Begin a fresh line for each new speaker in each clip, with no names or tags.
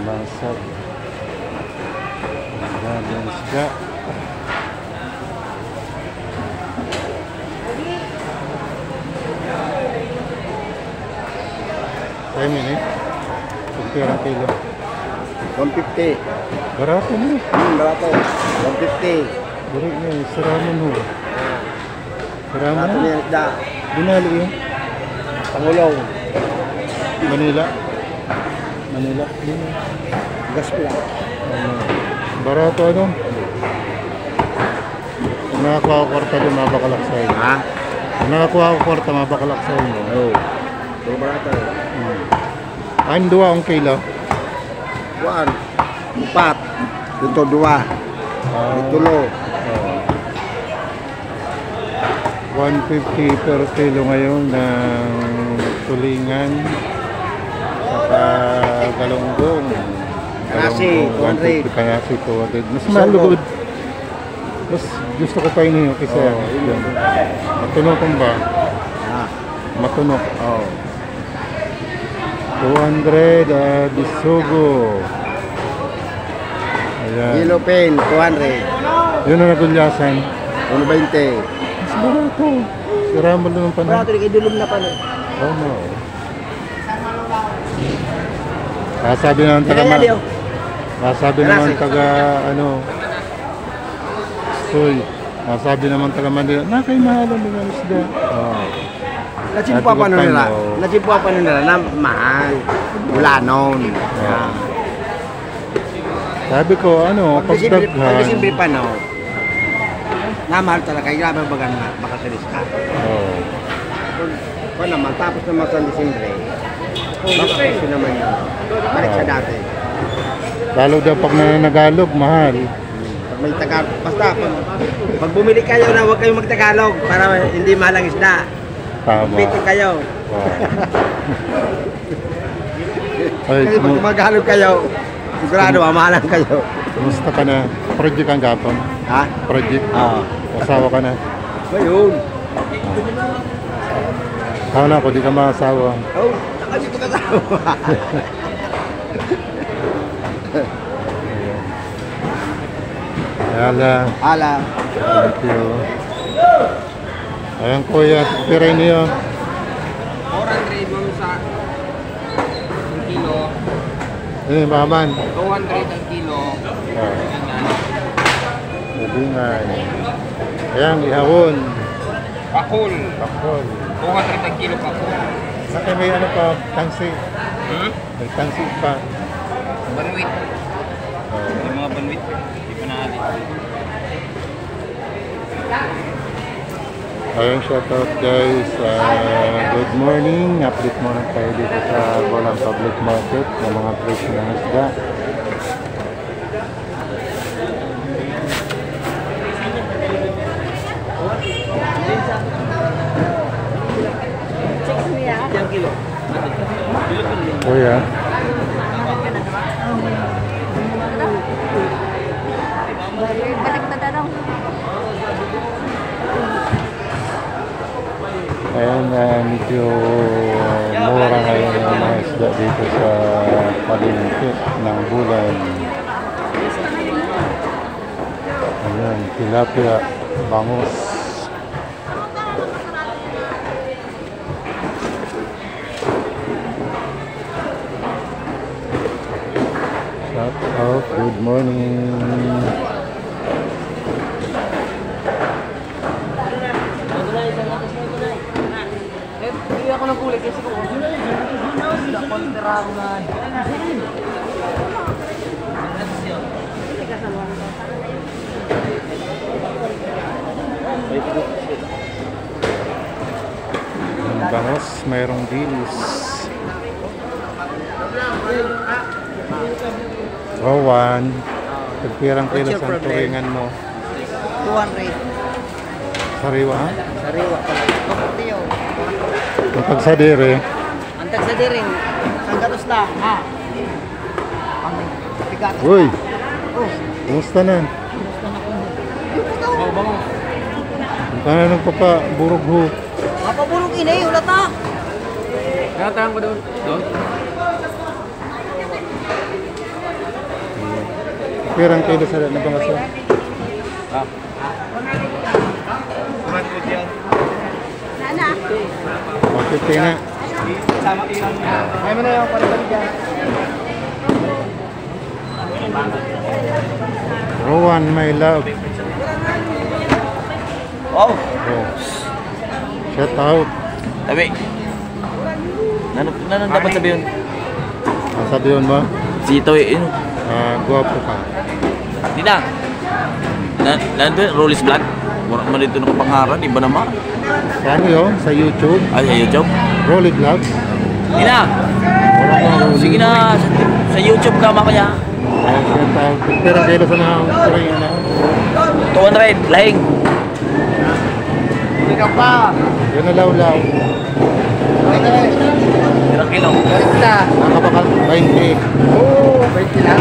Masak. Daming isda. Kaya mo ni? Pagkirang kilo.
150.
Barato mo.
Barato. 150.
Bari niya, sarama mo. Sarama
Barato
mo.
niya isda.
Binali yun.
Pangulong.
Manila. Manila.
Gas pila.
Barato ano? Kung nakakuha ko kwarta doon, mabakalak sa'yo.
Ha?
Kung nakakuha ko kwarta, mabakalak sa'yo.
Oo. Ito barato.
Ang duwa ang kilo.
Kuan. 4. Dito 2. Dito lo.
150 per kilo ngayon ng tulingan. Saka galunggong.
Kanasi, 200.
Kanasi, 200. Mas malugod. Mas gusto ko pa iniyo kasi yun. Matunok ba? Matunok.
Oh.
200 bisugo. Ayan.
Kilo pen 200.
Yun ang nagulyasan.
120.
Mas barato. Sirama lang ang panahon.
Barato rin idulom na pa no.
Oh no. Sabi naman taga sabi naman taga ano Soy. Sabi naman taga Manila, nakay mahalan ng mga isda. Oh.
Nachimpuan pa nun nila. Nachimpuan pa nun nila na mahal. Wala noon.
Sabi ko, ano, pagdaghan.
Pag-Disimbre pa no. Namahal talaga. Grabe baga na makakalis ka.
Oo.
Kung naman, tapos naman sa Disimbre. Bakit naman yun. Balik sa dati.
Lalo daw pag nananagalog, mahal.
Pag may Tagalog, basta pag bumili kayo na huwag kayong mag-Tagalog para hindi mahal ang isda.
Tama.
Pito kayo.
Ay,
Kasi pag Tagalog kayo, sigurado mamahalan kayo.
kumusta ka na? Project ang gapon?
Ha?
Project?
Oo.
Asawa ka na?
Ayun.
Ako na ako, di ka maasawa.
Oh, saka dito kasama.
Ala.
Ala.
Thank you. Ayan kuya, pira niyo.
400 mo sa kilo.
Eh, maman.
200 ang kilo.
Mabingay. Ayan, ihawon.
Pakul.
Pakol.
200 ang kilo pakul.
Saka may ano pa, tansi. May tansi pa.
Banwit. May mga banwit. Hindi pa natin.
Ayun, shoutout guys. Good morning. Update muna tayo dito sa Bolang Public Market ng mga presyo ng isda.
Yang kilo.
Kuya.
Balik na daw.
Ayan, medyo mura ngayon ang mga isda dito sa palengke ng Bulan. Ayan, tilapia, bangus. Shout out, good morning.
Hindi ako ng kulay kasi kung kontra ako na.
Ang bangus, mayroong dilis. Rowan, pagpirang kilo sa turingan mo.
200.
Sariwa, ha?
Sariwa pala. Kaputi yun.
Yung pagsadere,
Ang tagsa din rin. Sanggatos lang. Ha? Ang bigatos
uy,
na. Oh.
kumusta na?
Oh, bango.
Paano nagpapaburog ho?
Mapabulog inay. Ulat na.
Nakatahan ko doon. Doon?
Pirang kilo sa na bangaso?
Ah.
Nana.
150 na.
Ay mo na yung pare-pare dyan.
Rowan, my love.
Oh!
Oh. Shout out.
Tabi. Nanon dapat sabihin?
Ang sabihin mo?
Si Toy, yun.
Guwapo ka.
Hindi na. Nandun, Rollis Vlog. Murang man dito nakapangaran, iba naman.
Ano yun? Sa YouTube?
Ay, sa YouTube.
Rolly Vlog?
Hindi na.
Wala ko ang
Sige na, sa YouTube ka mamaya.
Shout out. Pirang kilo sa mga kuring ano?
200, lahing.
Hindi ka pa.
Yun na law-law.
Ilang kilo?
Galit na.
Nakabakal 20.
Oo, 20 lang.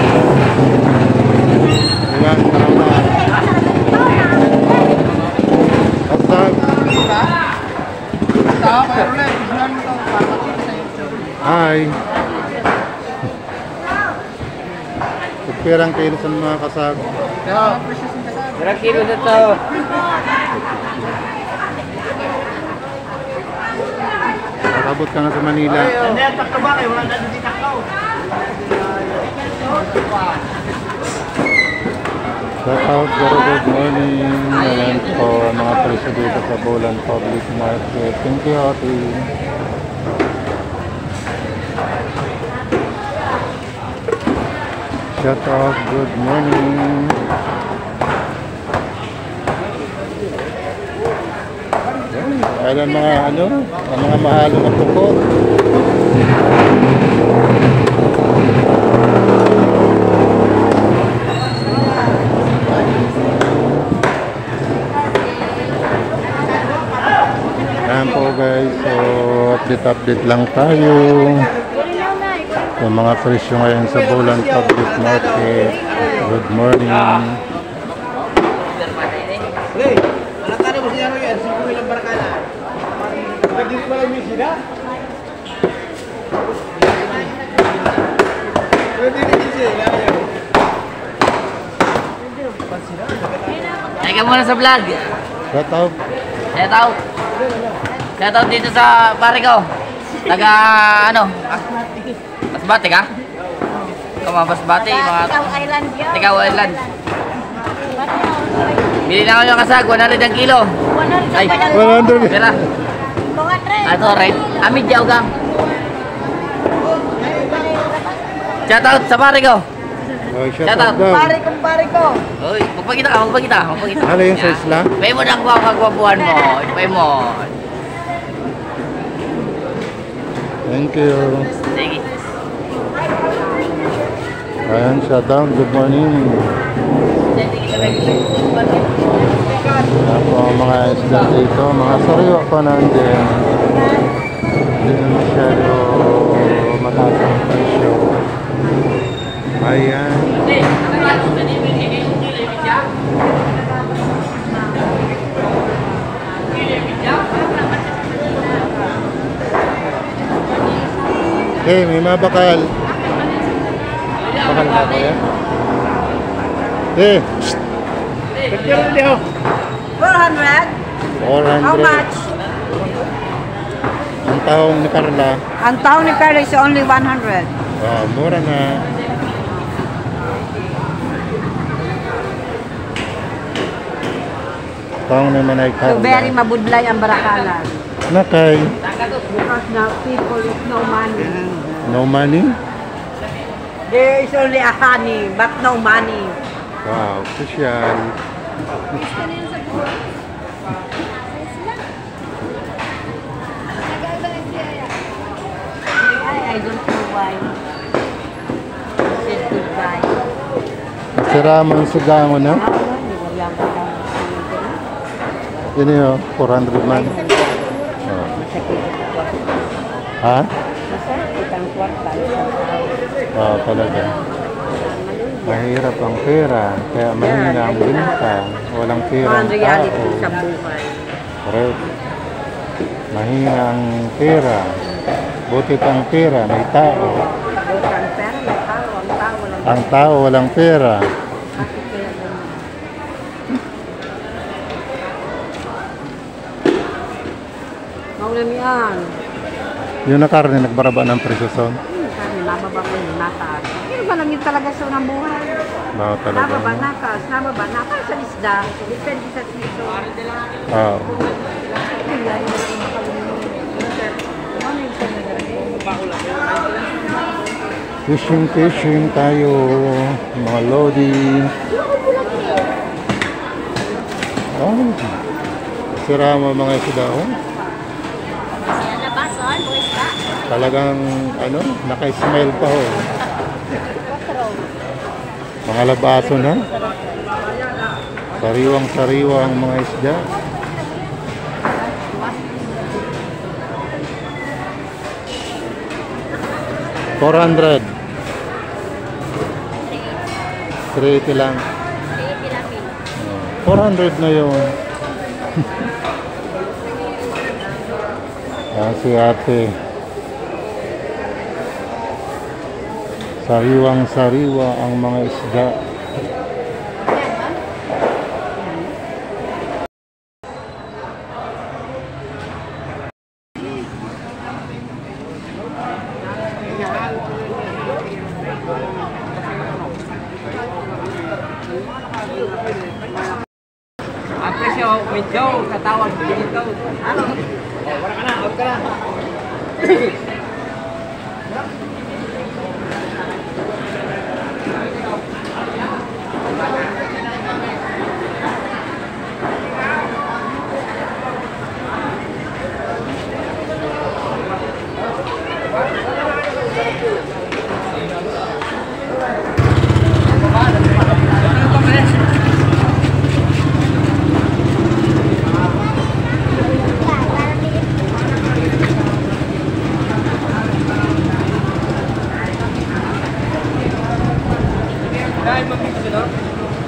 Diba? Parang na. Kasag.
Ito, mayroon na. Tignan mo ito. Para makita sa YouTube.
Hi. Pirang kilo sa mga kasag.
Ito. Ilang kilo na ito?
Abot ka na sa Manila.
Hindi, takto ba kayo? Wala na dito takto.
Shout out, very good morning. Ayan po ang mga presyo dito sa Bolan Public Market. Thank you, Ate. Shout out, good morning. Ayan ang mga ano, ang mga mahalo na pukot. Ayan po guys, so update lang tayo sa mga presyo ngayon sa Bolan Public Market. Good morning.
Hey, alakari mo siya yan. 5 ilang barakala. Pagkakit mo lang yung sila? Pwede rin siya.
Teka muna sa vlog.
Shout out.
Shout out. Shout out dito sa pare ko. Taga ano? Basbate ka? Ikaw mga Basbate, mga
Ikaw Island yun.
Ikaw Island. Bili na ako yung kasag, 100 ang kilo.
100
Ay,
pa lang.
100.
pera.
200.
Ato, right? Amid jaw gang. Shout out sa pare ko.
Oh, shout
Shout
out
out.
daw.
Pare ko.
Uy, magpakita ka, magpakita.
Ano yung size lang?
Pay mo na ang kagwapuan mo. Pay mo.
Thank you.
Sige.
Ayan, shout out. Good morning. Ayan po ang mga isda dito. Mga sariwa pa nandiyan. Hindi na masyado mataas ang presyo. Ayan. Eh, may mabakal. Bakal na ba yan? Eh, shh,
400?
400.
How much?
Ang taong ni Carla.
Ang taon ni Carla is only 100.
Oh, mura na. Taong naman ay
So very
Carla.
mabudlay ang barakalan.
Nakay.
Because now people with no money.
No money?
There is only a honey, but no money.
Wow, social.
I don't know why. He said goodbye.
Sira mo ang sugango na?
Wala ka lang.
Yun yun, 400 man. Oh. Ha?
Masakit ang kwartal sa tao.
Oo, talaga. Mahirap ang pera, kaya mahina ang binta. Walang pera ang
Mga reality
tao.
sa buhay.
Correct. Mahina ang pera. Buti pang pera, may tao.
Bukan pera, may tao. Ang tao lang.
Ang tao walang pera.
Maulamian.
Yung na karne, nagbaraba ng presyo son.
Kami, mababa ko yung nataas. Pero ba lang yun talaga sa unang buhay?
Bawa talaga.
Nababa, nataas, nababa, nataas sa isda. Depende sa piso.
Oo. Fishing tayo, mga lodi. Oh, sira mo mga isda, oh. Talagang, ano, naka-smile pa, oh. Mga labaso na. Sariwang-sariwa ang mga isda. $400. 380 lang. 400 na yun. Si ate. Sariwang-sariwa ang mga isda.
Ang presyo, medyo katawag dito. Ano? Wala ka na, wala ka na.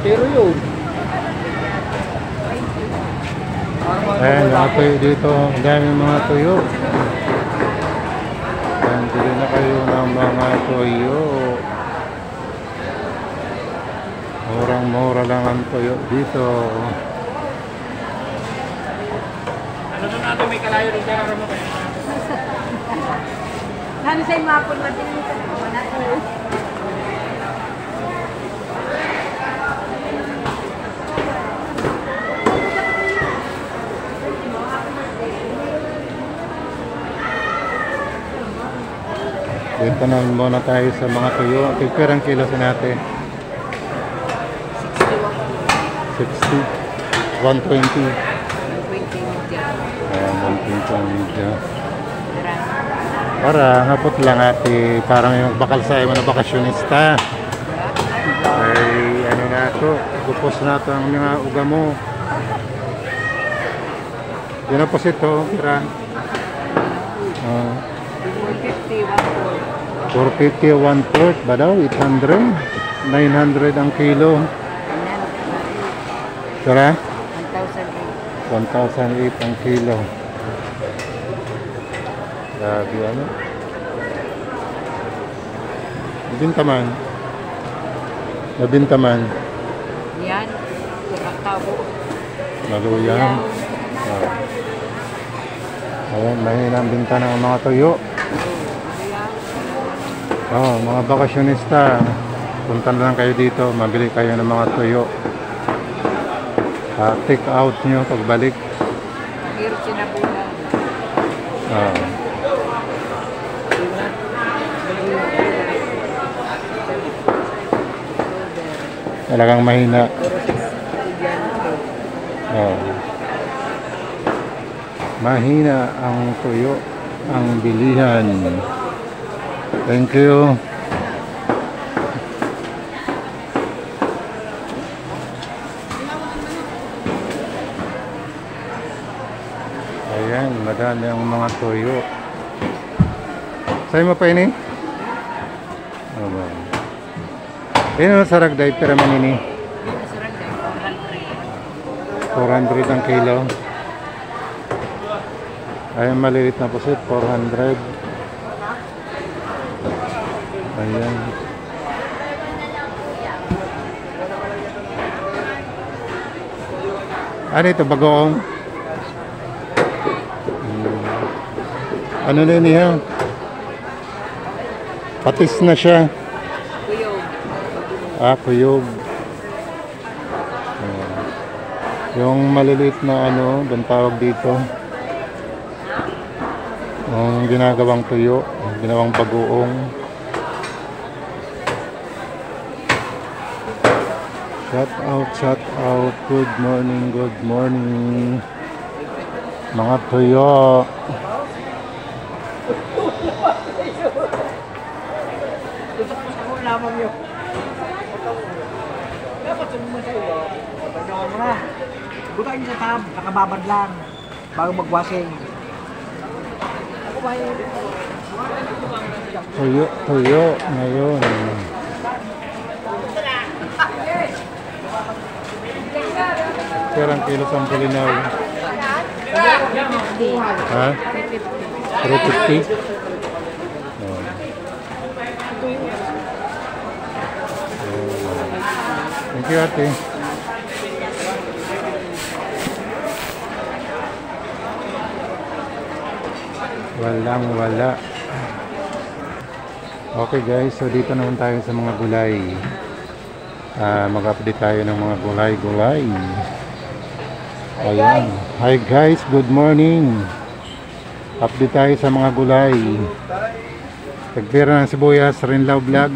Pero yun.
Ayan, mga tuyo dito. Ang daming mga tuyo. Ayan, bili na kayo ng mga tuyo. Murang-mura lang ang tuyo dito.
Ano na natin may kalayo rin kaya mo kayo?
Ano sa'yo mapon natin ito? Wala ko.
Dito na muna tayo sa mga tuyo. Pagpirang kilo sa natin. 60. 120. Ayan, 120 ang medyo. Para hapot lang ate. Parang yung bakal sa mga bakasyonista. Ay ano na ito. Gupos na ito ang mga uga mo. Yun na po ito. Pira. 450 1/4 ba daw? 800? 900 ang kilo. Tara? 1,008 ang kilo. Grabe ano? Nabintaman. Nabintaman.
Yan. Tabo.
Maluyan. Ayan, mahina ang binta ng mga tuyo. Oh, mga bakasyonista, punta na lang kayo dito, mabili kayo ng mga tuyo. Take out nyo pagbalik.
Hirap sinabulan.
Talagang mahina. Mahina ang tuyo, ang bilihan. Thank you. Ayan, madami ang mga toyo. Sa'yo mo pa ini? Oh, ba? Yan sa Ragday, pero manini. 400 ang kilo. Ayan, malilit na pusit, 400. Ayan. Ano ito, bagoong? Ano na niya? Patis na siya. Kuyog. Yung maliliit na ano, bang tawag dito? Yung ginagawang tuyo, yung ginawang bagoong. Shout out. Good morning. Mga tuyo.
Butain niyo sa tab, nakababad lang. Bago magwasing.
Tuyo ngayon. Perang kilo sa Pulinaw. Ha? 350? Oh. Thank you, ate. Wala. Okay guys, so dito naman tayo sa mga gulay. Mag-update tayo ng mga gulay. Ayan. Hi guys, good morning. Update tayo sa mga gulay. Tagpira ng sibuyas, Rinlaw Vlog.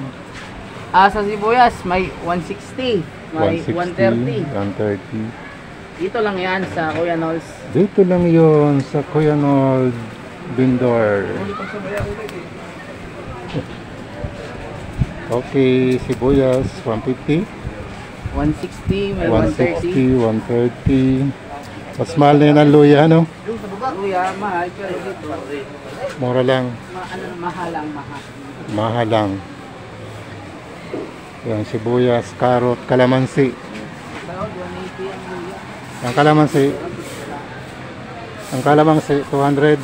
Sa sibuyas, may 160. May 130.
130.
Dito lang yan sa Kuya Nols.
Dito lang yon sa Kuya Nold Bindor. Okay, sibuyas 150,
160, may
160, 130. Mas mahal na yan ang luya, no?
Luya, mahal. Pero dito,
Mura lang.
mahalang.
Mahalang. Yan, sibuyas, karot, kalamansi. Ang kalamansi 200.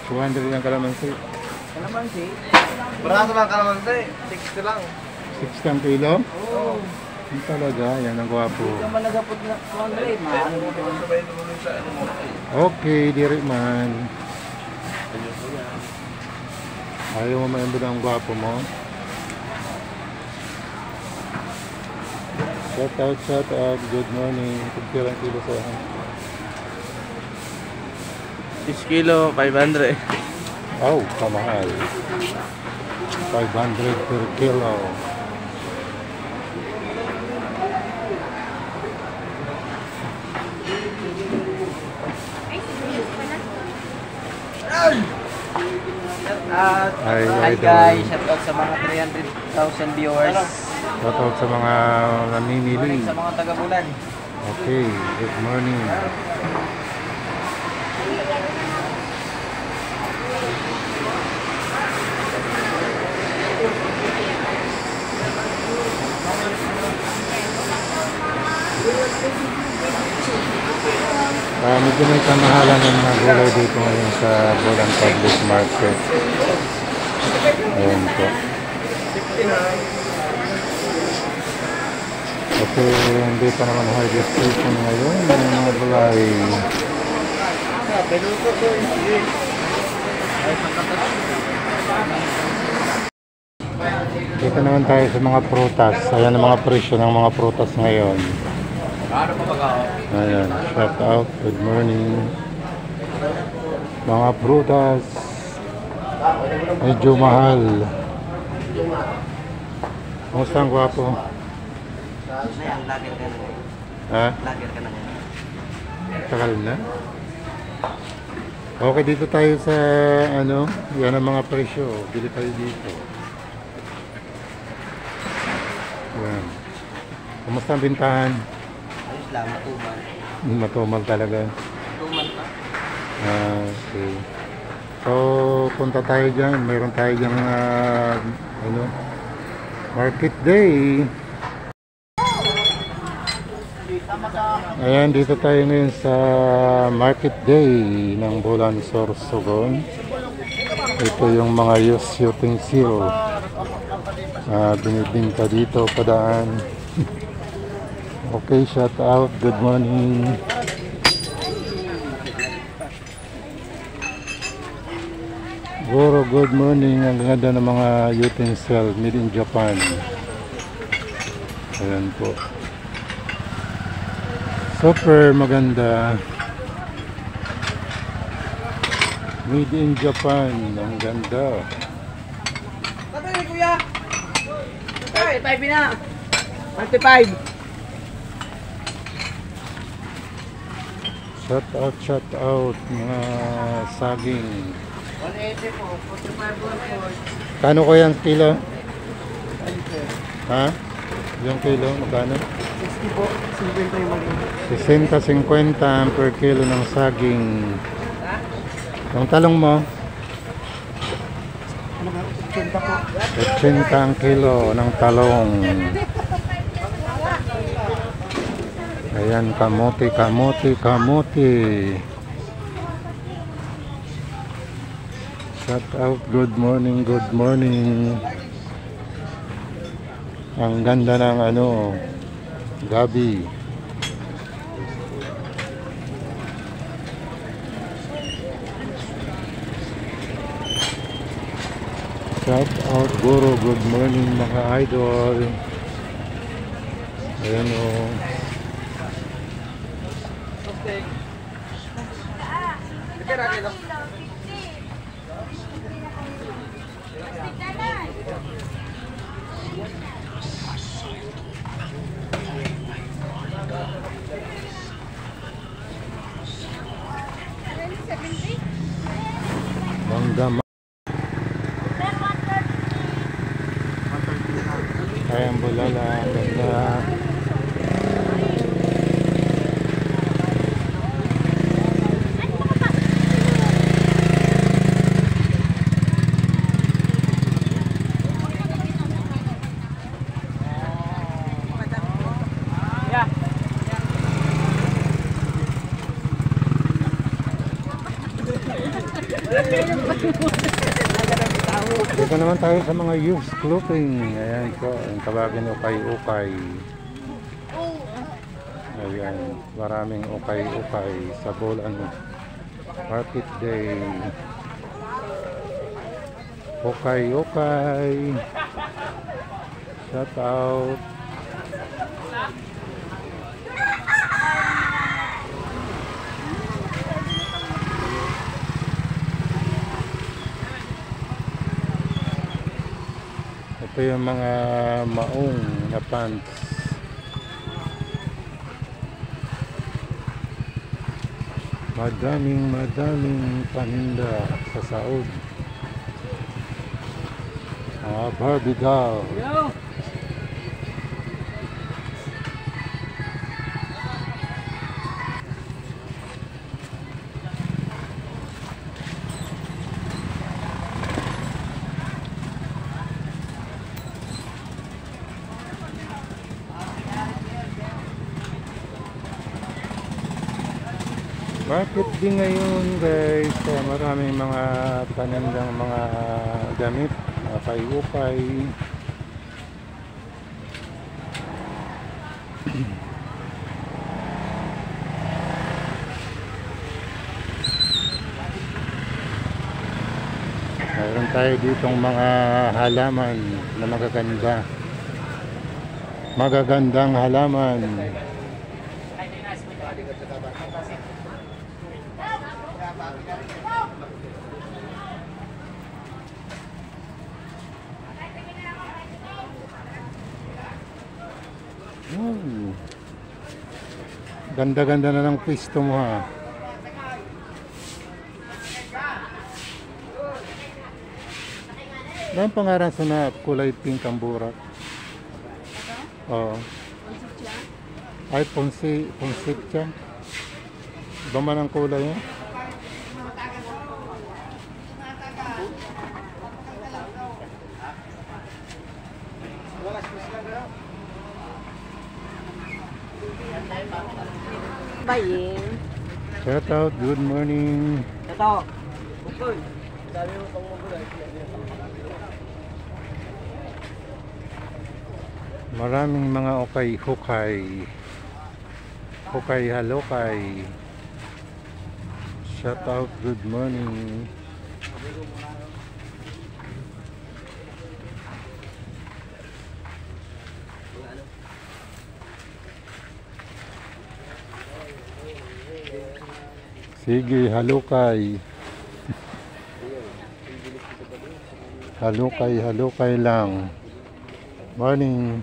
200 ang kalamansi.
Barato lang kalamansi, 60 lang.
60 ang kilo? Oo. Yung talaga, yan ang gwapo.
Naman nagapot na 200, mahal mo 200.
Okay, diri man. Ayaw mo maimbo ang gwapo mo. Shout out, good morning. Pagkirang kilo sa akin.
6 kilo, 500.
Oh, kamahal. 500 per kilo.
Hi guys, shout out sa mga 300,000 viewers.
Shout out sa mga namimili.
Sa mga taga-Bulan.
Okay, good morning. Medyo may kamahalan ng mga gulay dito ngayon sa Bulan Public Market. Ayan po. Kasi hindi pa naman harvest season ngayon ng mga gulay. Dito naman tayo sa mga prutas. Ayan ang mga presyo ng mga prutas ngayon. Ayan, shout out, good morning. Mga prutas medyo mahal. Kumusta ang gwapo? Ha? Takal na? Okay, dito tayo sa ano, yan ang mga presyo. Bili tayo dito. Yan. Kumusta ang bintahan?
Ayos lang, matuman.
Matumal talaga.
Tuman ka.
Okay. So, punta tayo dyan. Meron tayo dyan ano, Market Day. Ayan, dito tayo ngayon sa Market Day ng Bulan, Sorsogon. Ito yung mga used utensil. Binibinta dito padaan. Okay, shout out. Good morning. Goro, good morning. Ang ganda ng mga utensil made in Japan. Ayan po. Super maganda. Made in Japan. Ang ganda.
Tatay, kuya! Tatay, 5 na! 25!
Shout out mga saging.
180 po, 45
Kano ko yung kilo? Ha? Yung kilo, magkano?
60 po, 50 yung mali.
60-50 per kilo ng saging. Yung talong mo?
80 po.
80 ang kilo ng talong. Ayan, kamote. Shout out, good morning. Ang ganda ng ano, gabi. Shout out, Guru, good morning mga idol. Ayan o. Mangga. Ayan, bulala. Ganda. Dito naman tayo sa mga used clothing. Ayan po, ang tawagin ukay-ukay. Ayan, maraming ukay-ukay sa Bulan Market Day. Ukay-ukay. Shout out. Ito yung mga maong na pants. Madaming paninda sa Saud. Mga Barbie doll. Market din ngayon guys, maraming mga panandang mga damit, ukay-ukay. Mayroon tayo ditong mga halaman na magaganda. Magagandang halaman. Ganda-ganda na ng pwesto mo ha. Ano ang pangalan sa na kulay pink ang burak? Oo. Ay, Ponsitya. Iba man ang kulay niya.
Bayin.
Shout out, good morning.
Ito. Bukol. Dami mo pang mabulay.
Maraming mga okay-hukay. Hukay-halukay. Shout out, good morning. Sige, halukay. Halukay, halukay lang. Morning.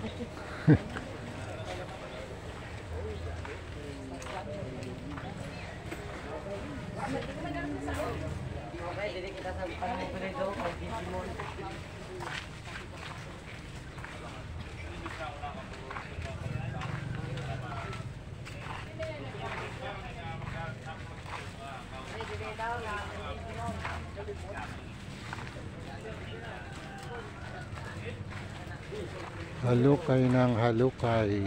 Halukay ng halukay.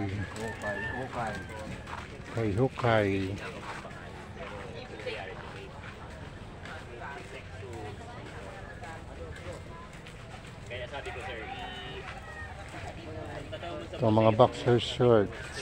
Hukay, hukay. Ito mga boxer shorts.